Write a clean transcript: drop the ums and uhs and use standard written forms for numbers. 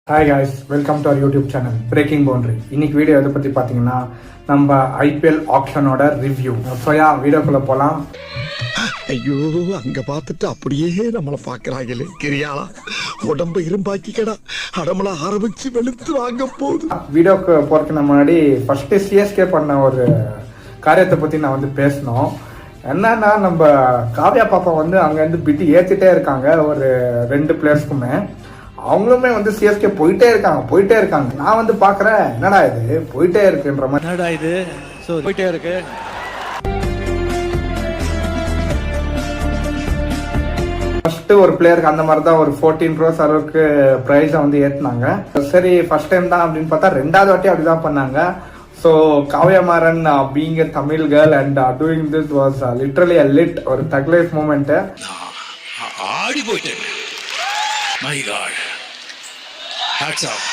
Hi guys, welcome to our YouTube channel breaking boundary. இன்னைக்கு video எதை பற்றி பார்த்தீங்கன்னா நம்ம ஐபிஎல் ஆக்ஷனோட ரிவ்யூ. ஸோயா வீடியோக்குள்ளே போகலாம். ஐயோ, அங்க பார்த்துட்டு அப்படியே நம்மளை பார்க்கறாங்களே கிரியாளா, உடம்பு இரும்பாக்கிக்கடா, அடமள ஆரம்பிச்சு வெளுத்து வாங்க போகுது. வீடியோக்கு போகிறதுக்கு முன்னாடி ஃபஸ்ட்டு சிஎஸ்கே பண்ண ஒரு காரியத்தை பற்றி நான் பேசணும். என்னன்னா, நம்ம காவ்யா பாப்பா அங்கேருந்து பிட்டு ஏற்றிட்டே இருக்காங்க ஒரு 2 பிளேயர்ஸ்க்குமே. அவங்களுமே சிஎஸ்கே போயிட்டே இருக்காங்க. நான் பாக்குறேன், என்னடா இது போயிட்டே இருக்குன்ற மாதிரி, என்னடா இது போயிட்டே இருக்கு. ஃபர்ஸ்ட் ஒரு பிளேயருக்கு அந்த மாதிரி தான் ஒரு 14 crores அளவுக்கு பிரைஸை ஏற்றினாங்க. சரி, ஃபர்ஸ்ட் டைம் தான் அப்படின்னு பார்த்தா 2வது வாட்டி அப்படிதான் பண்ணாங்க. So Kavya Maran being a Tamil girl and doing this was literally a lit ஒரு தக் லைஃப் மூமெண்ட். ஆடி போயிட்டேன். My God. Hats off.